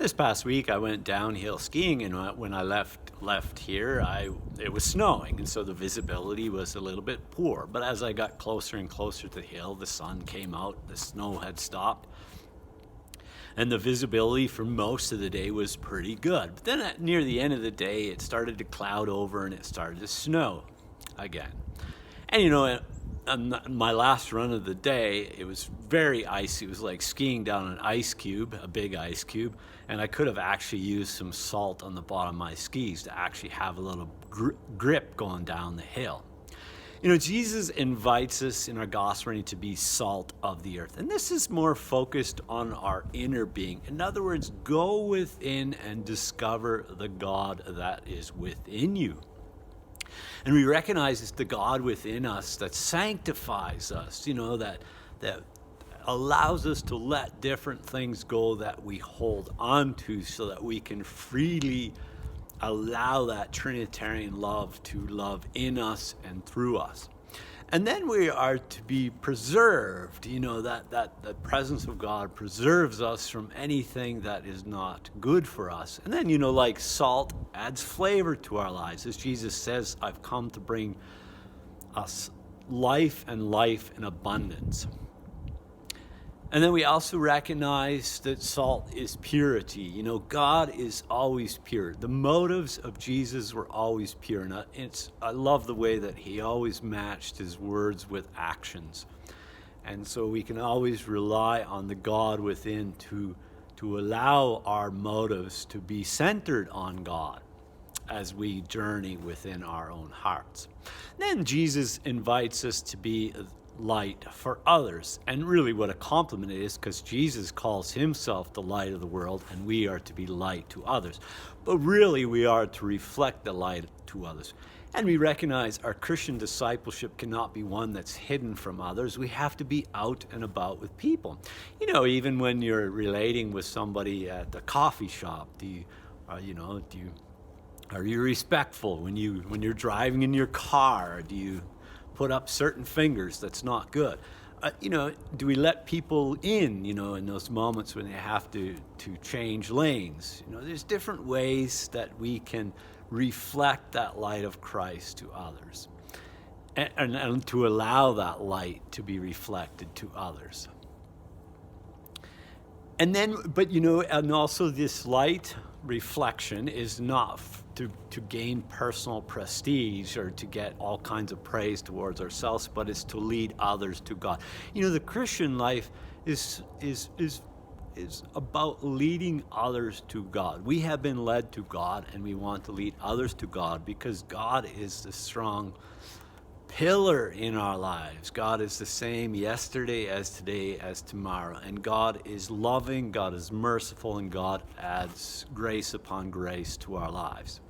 This past week, I went downhill skiing, and when I left here, it was snowing, and so the visibility was a little bit poor. But as I got closer and closer to the hill, the sun came out, the snow had stopped, and the visibility for most of the day was pretty good. But then near the end of the day, it started to cloud over and it started to snow again. And on my last run of the day, it was very icy. It was like skiing down an ice cube, a big ice cube, and I could have actually used some salt on the bottom of my skis to actually have a little grip going down the hill. Jesus invites us in our gospel reading to be salt of the earth. And this is more focused on our inner being. In other words, go within and discover the God that is within you. And we recognize it's the God within us that sanctifies us, that allows us to let different things go that we hold on to so that we can freely allow that Trinitarian love to love in us and through us. And then we are to be preserved, that the presence of God preserves us from anything that is not good for us. And then, like salt adds flavor to our lives. As Jesus says, I've come to bring us life and life in abundance. And then we also recognize that salt is purity. God is always pure. The motives of Jesus were always pure. And I love the way that he always matched his words with actions. And so we can always rely on the God within to allow our motives to be centered on God as we journey within our own hearts. Then Jesus invites us to be light for others. And really what a compliment it is, because Jesus calls himself the light of the world, and we are to be light to others. But really we are to reflect the light to others. And we recognize our Christian discipleship cannot be one that's hidden from others. We have to be out and about with people. Even when you're relating with somebody at the coffee shop, are you respectful when you're driving in your car? Do you put up certain fingers? That's not good. Do we let people in those moments when they have to change lanes? There's different ways that we can reflect that light of Christ to others and to allow that light to be reflected to others. And then, and also this light reflection is not to gain personal prestige or to get all kinds of praise towards ourselves, but it's to lead others to God. The Christian life is about leading others to God. We have been led to God, and we want to lead others to God because God is the strong pillar in our lives. God is the same yesterday as today as tomorrow. And God is loving, God is merciful, and God adds grace upon grace to our lives.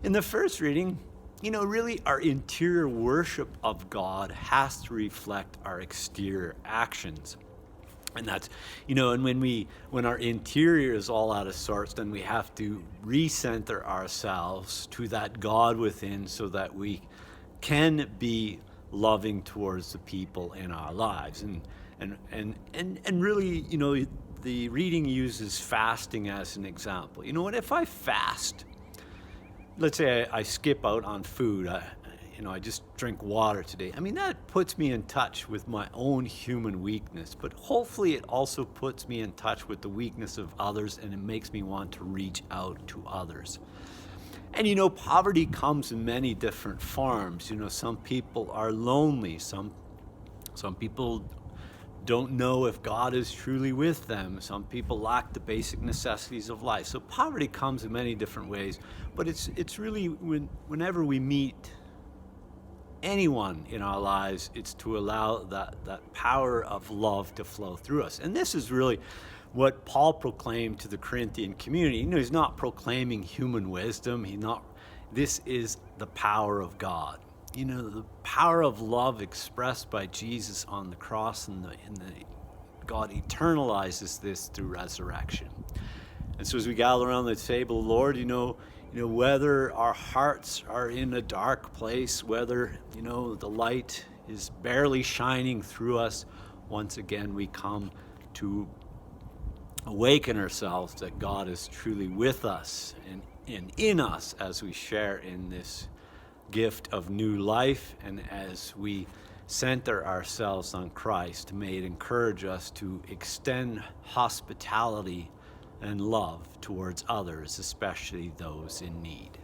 In the first reading, really our interior worship of God has to reflect our exterior actions. And that's, and when our interior is all out of sorts, then we have to recenter ourselves to that God within so that we can be loving towards the people in our lives. And really, the reading uses fasting as an example. If I fast, let's say I skip out on food, I just drink water today. That puts me in touch with my own human weakness, but hopefully it also puts me in touch with the weakness of others, and it makes me want to reach out to others. And poverty comes in many different forms. Some people are lonely. Some people don't know if God is truly with them. Some people lack the basic necessities of life. So poverty comes in many different ways. But it's really whenever we meet anyone in our lives, it's to allow that power of love to flow through us. And this is really what Paul proclaimed to the Corinthian community. He's not proclaiming human wisdom. This is the power of God. The power of love expressed by Jesus on the cross, and God eternalizes this through resurrection. And so as we gather around the table, Lord, whether our hearts are in a dark place, whether, the light is barely shining through us, once again we come to awaken ourselves that God is truly with us and in us as we share in this gift of new life, and as we center ourselves on Christ, may it encourage us to extend hospitality and love towards others, especially those in need.